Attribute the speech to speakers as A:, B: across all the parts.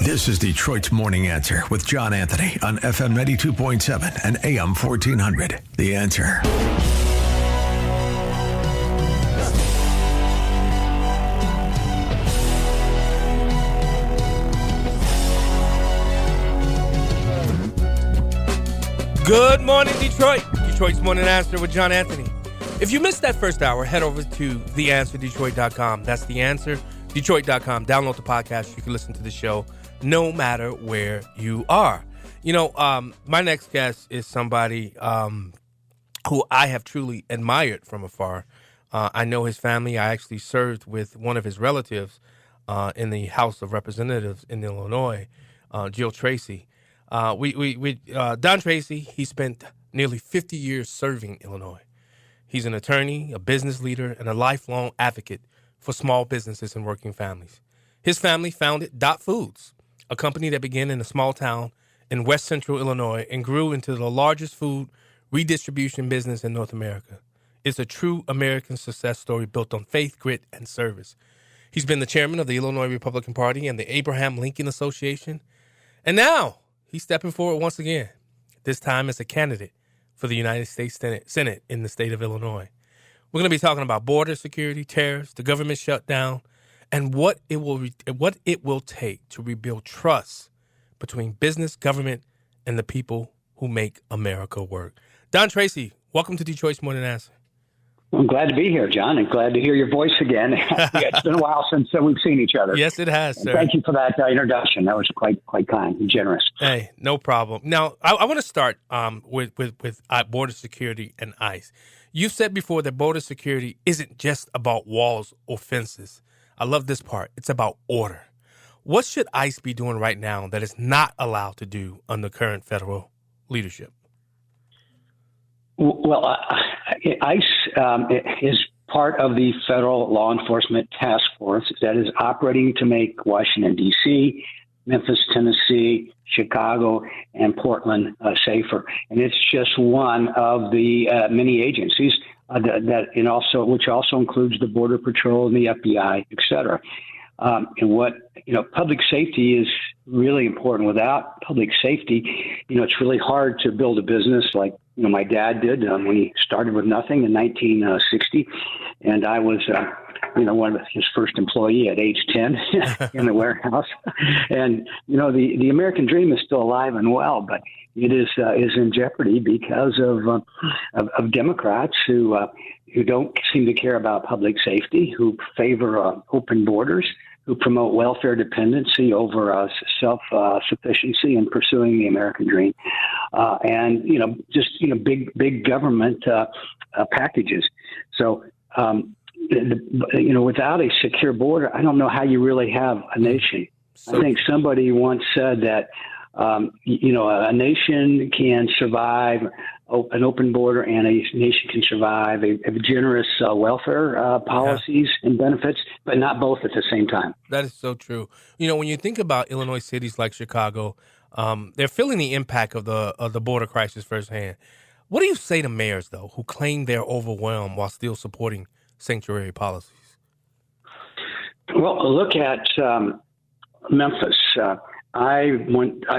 A: This is Detroit's Morning Answer with John Anthony on FM 92.7 and AM 1400. The Answer.
B: Good morning, Detroit. Detroit's Morning Answer with John Anthony. If you missed that first hour, head over to theanswerdetroit.com. That's theanswerdetroit.com. Download the podcast. You can listen to the show no matter where you are. You know, my next guest is somebody who I have truly admired from afar. I know his family. I actually served with one of his relatives in the House of Representatives in Illinois, Jill Tracy. Don Tracy, he spent nearly 50 years serving Illinois. He's an attorney, a business leader, and a lifelong advocate for small businesses and working families. His family founded Dot Foods, a company that began in a small town in west central Illinois and grew into the largest food redistribution business in North America. It's a true American success story built on faith, grit, and service. He's been the chairman of the Illinois Republican Party and the Abraham Lincoln Association. And now he's stepping forward once again, this time as a candidate for the United States Senate in the state of Illinois. We're going to be talking about border security, tariffs, the government shutdown, and what it will take to rebuild trust between business, government, and the people who make America work. Don Tracy, welcome to Detroit's Morning Answer.
C: I'm glad to be here, John, and glad to hear your voice again. It's been a while since we've seen each other.
B: Yes, it has, sir.
C: And thank you for that introduction. That was quite kind and generous.
B: Hey, no problem. Now, I want to start with border security and ICE. You've said before that border security isn't just about walls or fences. I love this part. It's about order. What should ICE be doing right now that is not allowed to do under current federal leadership?
C: Well, ICE is part of the federal law enforcement task force that is operating to make Washington, D.C., Memphis, Tennessee, Chicago, and Portland safer. And it's just one of the many agencies which also includes the Border Patrol and the FBI, et cetera. Public safety is really important. Without public safety, it's really hard to build a business like, my dad did when he started with nothing in 1960. And I was, one of his first employee at age 10 in the warehouse. And, the American dream is still alive and well, but it is in jeopardy because of Democrats who don't seem to care about public safety, who favor open borders, who promote welfare dependency over self-sufficiency and pursuing the American dream, and big government packages. So without a secure border, I don't know how you really have a nation. I think somebody once said that a nation can survive an open border, and a nation can survive a generous welfare policies and benefits, but not both at the same time.
B: That is so true. When you think about Illinois cities like Chicago, they're feeling the impact of the border crisis firsthand. What do you say to mayors, though, who claim they're overwhelmed while still supporting sanctuary policies?
C: Well, look at Memphis. I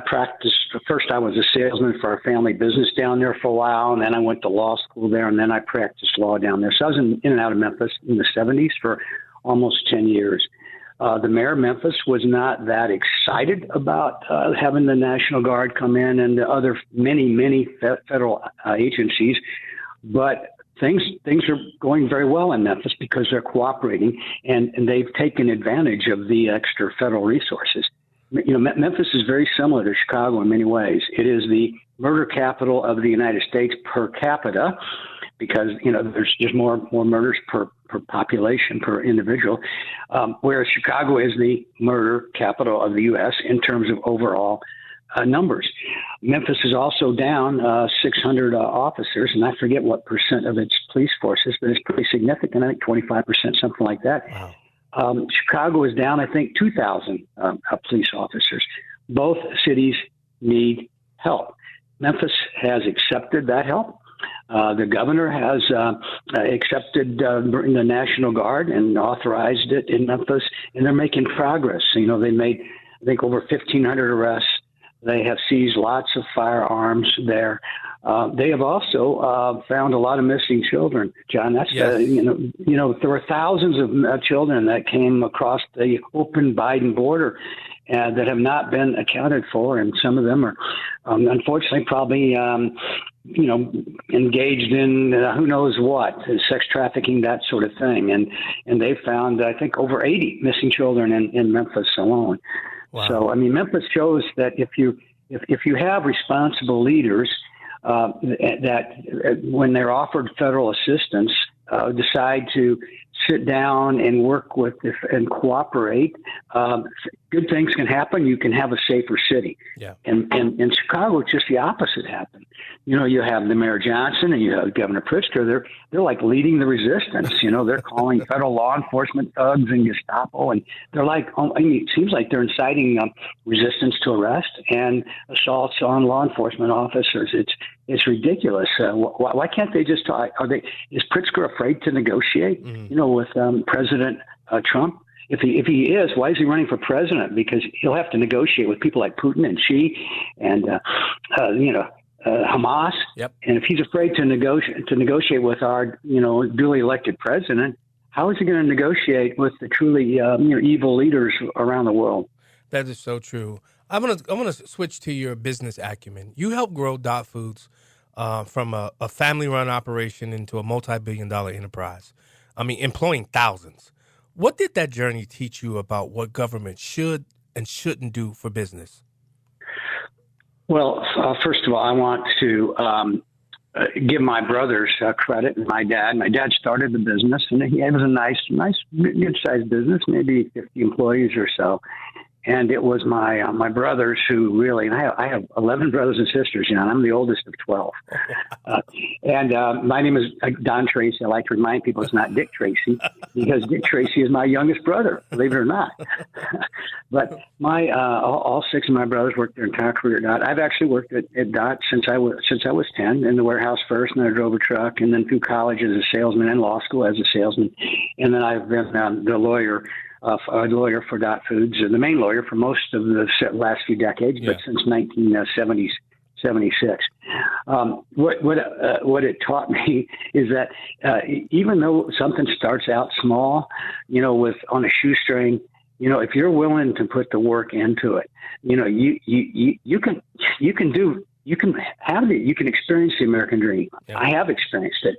C: practiced. First, I was a salesman for a family business down there for a while, and then I went to law school there, and then I practiced law down there. So I was in and out of Memphis in the 70s for almost 10 years. The mayor of Memphis was not that excited about having the National Guard come in and the other many federal agencies, but things are going very well in Memphis because they're cooperating, and they've taken advantage of the extra federal resources. Memphis is very similar to Chicago in many ways. It is the murder capital of the United States per capita because, there's just more murders per population, per individual, whereas Chicago is the murder capital of the U.S. in terms of overall numbers. Memphis is also down 600 officers, and I forget what percent of its police force is, but it's pretty significant. I think 25%, something like that.
B: Wow.
C: Chicago is down, I think, 2,000 police officers. Both cities need help. Memphis has accepted that help. The governor has accepted the National Guard and authorized it in Memphis, and they're making progress. They made I think over 1,500 arrests. They have seized lots of firearms there. They have also found a lot of missing children, John. That's
B: Yes.
C: there were thousands of children that came across the open Biden border that have not been accounted for, and some of them are unfortunately probably engaged in who knows what, sex trafficking, that sort of thing. And they found, I think, over 80 missing children in Memphis alone.
B: Wow.
C: So, I mean, Memphis shows that if you have responsible leaders that when they're offered federal assistance, decide to sit down and work with and cooperate, good things can happen. You can have a safer city.
B: Yeah.
C: And in Chicago, just the opposite happened. You have the Mayor Johnson and you have Governor Pritzker. They're like leading the resistance. They're calling federal law enforcement thugs and Gestapo, and they're like, it seems like they're inciting resistance to arrest and assaults on law enforcement officers. It's ridiculous. Why can't they just talk? Is Pritzker afraid to negotiate? With President Trump? If he is, why is he running for president? Because he'll have to negotiate with people like Putin and Xi and Hamas.
B: Yep.
C: And if he's afraid to negotiate with our duly elected president, how is he going to negotiate with the truly evil leaders around the world?
B: That is so true. I'm gonna switch to your business acumen. You helped grow Dot Foods from a family-run operation into a multi-billion-dollar enterprise. I mean, employing thousands. What did that journey teach you about what government should and shouldn't do for business?
C: Well, first of all, I want to give my brothers credit. My dad started the business, and it was a nice, good-sized business, maybe 50 employees or so. And it was my brothers who really, and I have 11 brothers and sisters, I'm the oldest of 12. My name is Don Tracy. I like to remind people it's not Dick Tracy, because Dick Tracy is my youngest brother, believe it or not. But all six of my brothers worked their entire career at Dot. I've actually worked at Dot since I was 10, in the warehouse first, and then I drove a truck, and then through college as a salesman and law school as a salesman. And then I've been a lawyer for Dot Foods, the main lawyer for most of the last few decades, but since 1976. What it taught me is that even though something starts out small, on a shoestring, if you're willing to put the work into it, you can experience the American dream. Yeah. I have experienced it.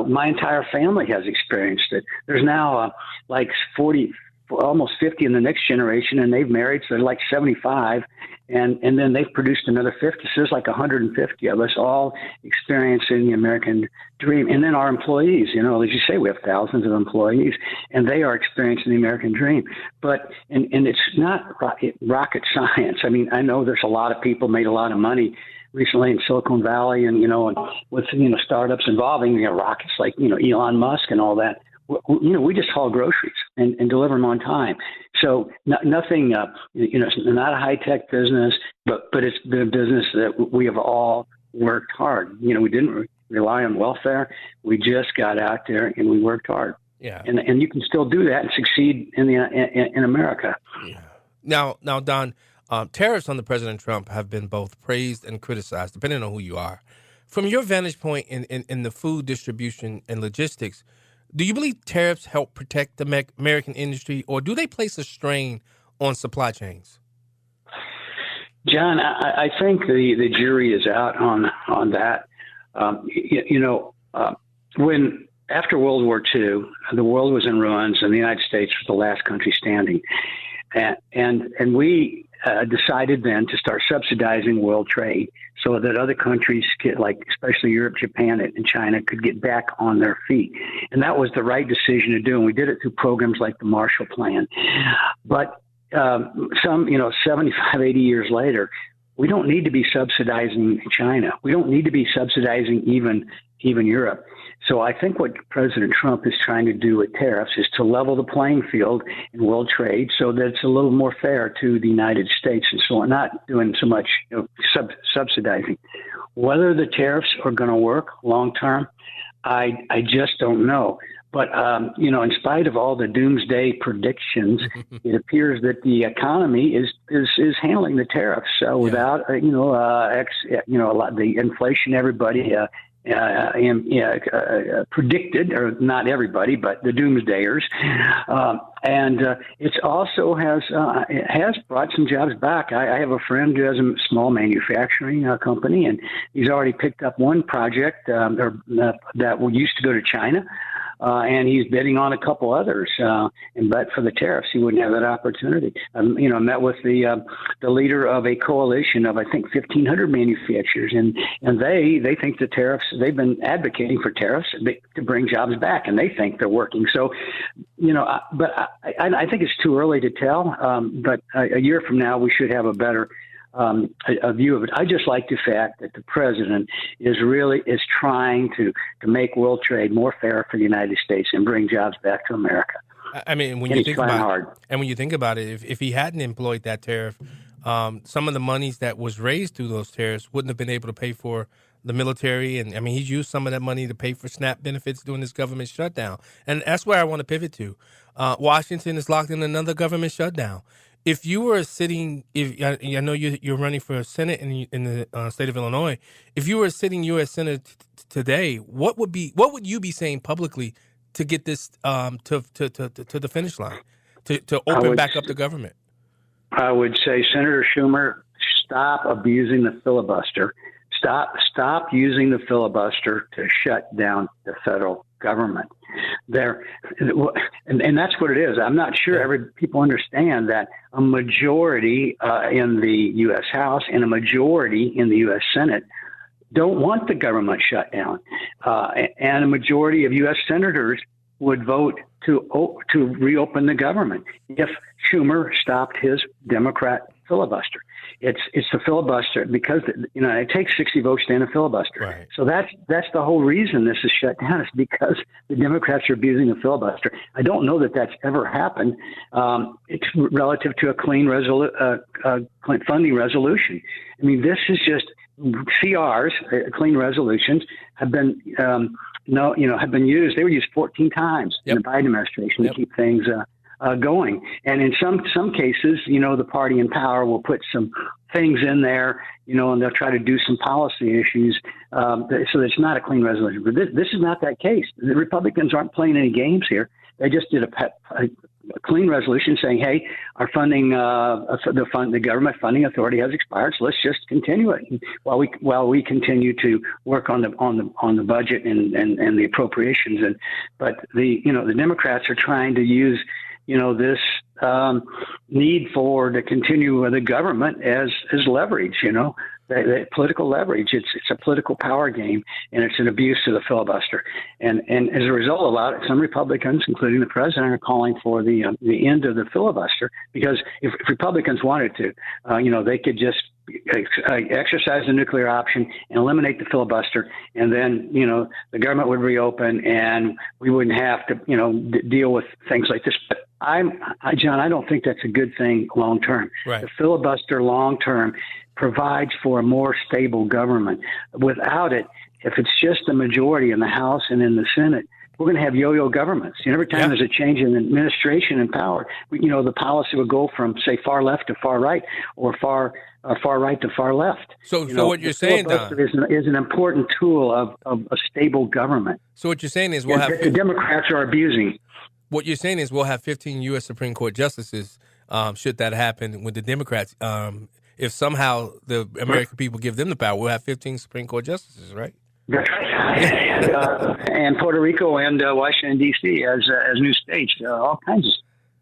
C: My entire family has experienced it. There's now like 40, almost 50 in the next generation, and they've married, so they're like 75, and then they've produced another 50. So there's like 150 of us all experiencing the American dream. And then our employees, as you say, we have thousands of employees, and they are experiencing the American dream. But and it's not rocket science. I mean, I know there's a lot of people made a lot of money recently in Silicon Valley, and with startups involving rockets like Elon Musk and all that. We just haul groceries and deliver them on time. So nothing, it's not a high tech business, but it's been a business that we have all worked hard. We didn't rely on welfare. We just got out there and we worked hard.
B: Yeah.
C: And you can still do that and succeed in America.
B: Yeah. Now, Don, tariffs on the President Trump have been both praised and criticized, depending on who you are. From your vantage point in the food distribution and logistics, do you believe tariffs help protect the American industry, or do they place a strain on supply chains?
C: John, I think the jury is out on that. When after World War II, the world was in ruins, and the United States was the last country standing, and we decided then to start subsidizing world trade so that other countries, like especially Europe, Japan, and China, could get back on their feet. And that was the right decision to do. And we did it through programs like the Marshall Plan. But 75, 80 years later, we don't need to be subsidizing China. We don't need to be subsidizing even Europe. So I think what President Trump is trying to do with tariffs is to level the playing field in world trade so that it's a little more fair to the United States, and so we're not doing so much subsidizing. Whether the tariffs are going to work long term, I just don't know. But in spite of all the doomsday predictions, it appears that the economy is handling the tariffs without a lot the inflation everybody predicted, or not everybody, but the doomsdayers, and it also has brought some jobs back. I have a friend who has a small manufacturing company, and he's already picked up one project that used to go to China. And he's bidding on a couple others, but for the tariffs, he wouldn't have that opportunity. I met with the leader of a coalition of, I think, 1,500 manufacturers, and they think the tariffs. They've been advocating for tariffs to bring jobs back, and they think they're working. So, but I think it's too early to tell. But a year from now, we should have a better a view of it. I just like the fact that the president is trying to make world trade more fair for the United States and bring jobs back to America.
B: I mean, when you think about it, if he hadn't employed that tariff, some of the monies that was raised through those tariffs wouldn't have been able to pay for the military. And I mean, he's used some of that money to pay for SNAP benefits during this government shutdown. And that's where I want to pivot to. Washington is locked in another government shutdown. If you were I know you're running for Senate in the state of Illinois. If you were a sitting U.S. Senator today, what would you be saying publicly to get this to the finish line, to open back up the government?
C: I would say, Senator Schumer, stop abusing the filibuster. Stop using the filibuster to shut down the federal government. And that's what it is. I'm not sure people understand that a majority in the U.S. House and a majority in the U.S. Senate don't want the government shut down. And a majority of U.S. senators would vote to reopen the government if Schumer stopped his Democrat filibuster. It's the filibuster because it takes 60 votes to end a filibuster.
B: Right.
C: So that's the whole reason this is shut down, is because the Democrats are abusing the filibuster. I don't know that that's ever happened. It's relative to a clean funding resolution. I mean, this is just CRs, clean resolutions, have been have been used. They were used 14 times in the Biden administration to keep things going. And in some cases, the party in power will put some things in there, and they'll try to do some policy issues. So it's not a clean resolution. But this is not that case. The Republicans aren't playing any games here. They just did a clean resolution saying, "Hey, our funding, the government funding authority has expired, so let's just continue it while we continue to work on the budget and the appropriations." But the Democrats are trying to use this need to continue the government as leverage, the political leverage. It's a political power game, and it's an abuse of the filibuster. And as a result of that, some Republicans, including the president, are calling for the end of the filibuster, because if Republicans wanted to, they could just exercise the nuclear option and eliminate the filibuster, and then the government would reopen and we wouldn't have to deal with things like this. But John, I don't think that's a good thing long term.
B: Right.
C: The filibuster long term provides for a more stable government. Without it, if it's just the majority in the House and in the Senate, we're going to have yo-yo governments. Every time there's a change in administration and power, the policy will go from, say, far left to far right, or far right to far left.
B: So what you're saying, Don,
C: is an important tool of a stable government.
B: So what you're saying is
C: the Democrats are abusing.
B: What you're saying is we'll have 15 U.S. Supreme Court justices should that happen with the Democrats. If somehow the American people give them the power, we'll have 15 Supreme Court justices, right?
C: That's right. And Puerto Rico and Washington, D.C. as new states, all kinds of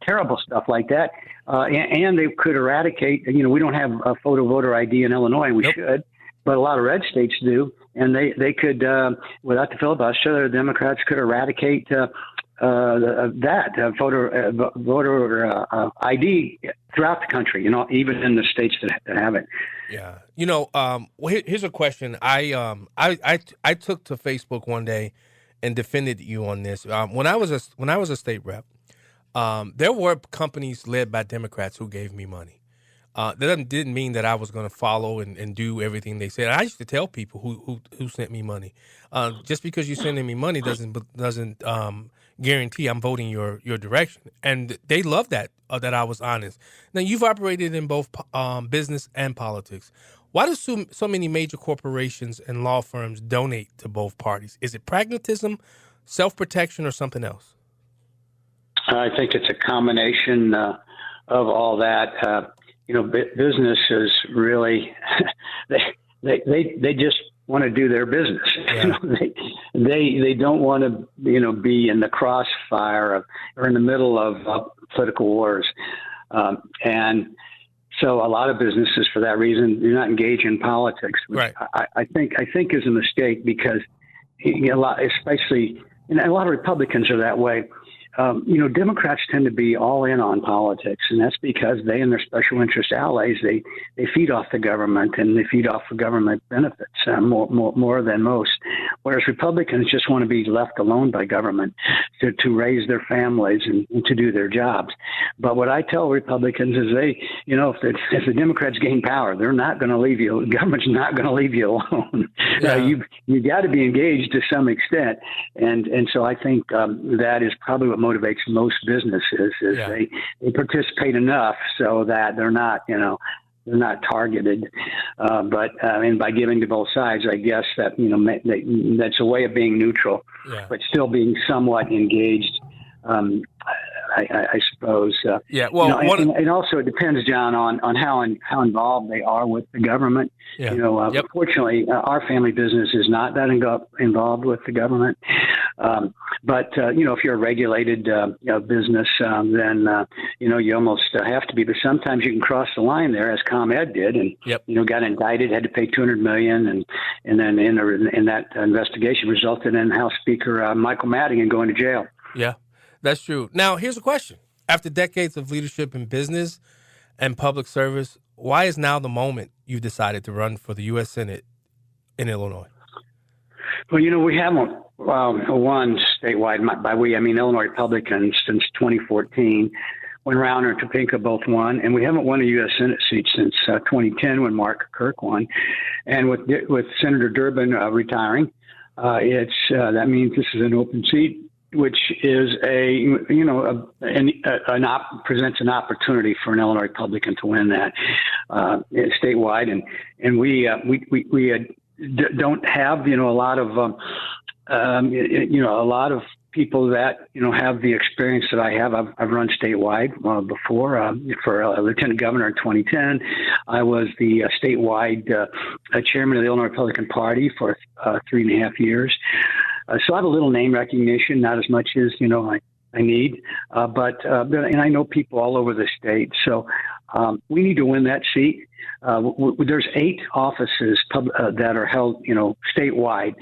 C: terrible stuff like that. And they could eradicate, we don't have a photo voter ID in Illinois, we should, but a lot of red states do. And they could, without the filibuster, the Democrats could eradicate voter ID throughout the country, even in the states that have it.
B: Yeah. Well, here's a question. I took to Facebook one day and defended you on this. When I was a state rep, there were companies led by Democrats who gave me money. Didn't mean that I was going to follow and do everything they said. I used to tell people who sent me money, just because you're sending me money doesn't guarantee I'm voting your direction. And they love that I was honest. Now, you've operated in both business and politics. Why do so many major corporations and law firms donate to both parties? Is it pragmatism, self-protection, or something else?
C: I think it's a combination of all that. Businesses really they just want to do their business.
B: Yeah.
C: They don't want to be in the crossfire or in the middle of political wars, and so a lot of businesses, for that reason, do not engage in politics, which
B: Right.
C: I think is a mistake, because a lot of Republicans are that way. Democrats tend to be all in on politics, and that's because they and their special interest allies, they feed off the government, and they feed off the government benefits more than most. Whereas Republicans just want to be left alone by government to raise their families and to do their jobs. But what I tell Republicans is if the Democrats gain power, they're not going to leave you. The government's not going to leave you alone.
B: Yeah.
C: You got to be engaged to some extent, and so I think that is probably what motivates most businesses is
B: Yeah.
C: they participate enough so that they're not targeted. But by giving to both sides, I guess that that's a way of being neutral,
B: Yeah.
C: but still being somewhat engaged. I suppose.
B: Yeah. Well,
C: and also it depends, John, on how involved they are with the government.
B: Yeah. Yep.
C: Fortunately, our family business is not that involved with the government. But if you're a regulated business, then you almost have to be. But sometimes you can cross the line there, as ComEd did, and
B: Yep.
C: got indicted, had to pay $200 million, and then in that investigation resulted in House Speaker Michael Madigan going to jail.
B: Yeah, that's true. Now, here's a question. After decades of leadership in business and public service, why is now the moment you decided to run for the U.S. Senate in Illinois?
C: Well, we haven't won statewide. By we, I mean Illinois Republicans since 2014, when Rauner and Topeka both won, and we haven't won a U.S. Senate seat since 2010 when Mark Kirk won. And with Senator Durbin retiring, that means this is an open seat, which is presents an opportunity for an Illinois Republican to win that statewide, and we don't have a lot of people that have the experience that I have. I've run statewide before for a lieutenant governor in 2010. I was the statewide chairman of the Illinois Republican Party for 3.5 years. So I have a little name recognition, not as much as I need, but I know people all over the state. So we need to win that seat. There's 8 offices that are held, statewide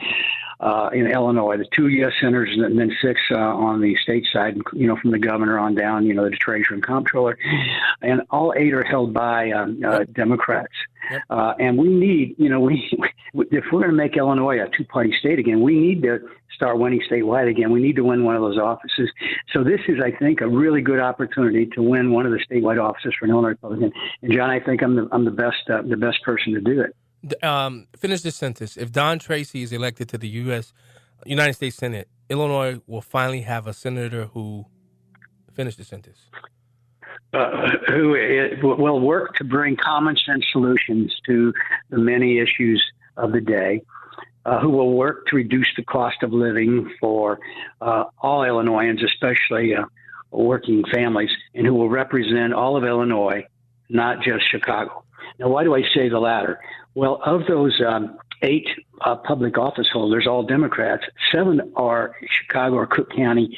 C: in Illinois. The 2 U.S. senators and then 6 on the state side, from the governor on down, the treasurer and comptroller, and all 8 are held by Democrats. Yep. And we need, if we're going to make Illinois a 2-party state again, we need to start winning statewide again. We need to win one of those offices. So this is, I think, a really good opportunity to win one of the statewide offices for an Illinois Republican. And John, I think I'm the best person to do it.
B: Finish this sentence. If Don Tracy is elected to the United States Senate, Illinois will finally have a senator who. Finish the sentence.
C: Who will work to bring common sense solutions to the many issues of the day, who will work to reduce the cost of living for all Illinoisans, especially working families, and who will represent all of Illinois, not just Chicago. Now, why do I say the latter? Well, of those 8 public office holders, all Democrats, 7 are Chicago or Cook County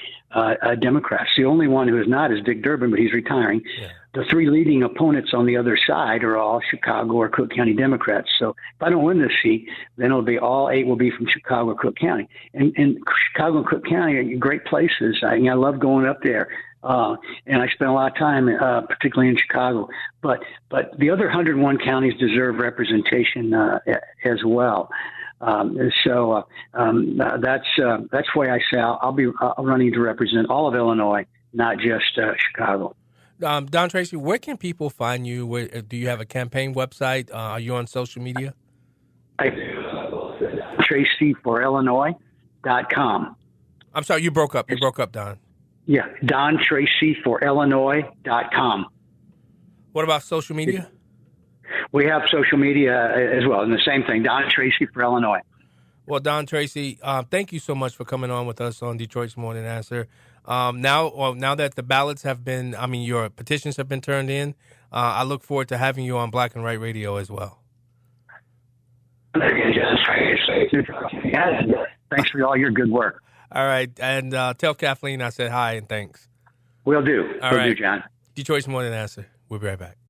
C: Democrats. The only one who is not is Dick Durbin, but he's retiring. Yeah. The 3 leading opponents on the other side are all Chicago or Cook County Democrats. So if I don't win this seat, then it'll be all 8 will be from Chicago or Cook County. And Chicago and Cook County are great places. I love going up there. And I spent a lot of time, particularly in Chicago. But the other 101 counties deserve representation as well. So that's why I say I'll be running to represent all of Illinois, not just Chicago.
B: Don Tracy, where can people find you? Do you have a campaign website? Are you on social media?
C: TracyForIllinois.com.
B: I'm sorry, you broke up. You broke up, Don.
C: Yeah, DonTracyForIllinois.com.
B: What about social media?
C: We have social media as well, and the same thing, Don Tracy for Illinois.
B: Well, Don Tracy, thank you so much for coming on with us on Detroit's Morning Answer. Now that the ballots have been, your petitions have been turned in, I look forward to having you on Black and White Radio as well.
C: Thanks for all your good work.
B: All right, and tell Kathleen I said hi and thanks.
C: Will do.
B: All
C: Will
B: right.
C: do, John.
B: Detroit's Morning Answer. We'll be right back.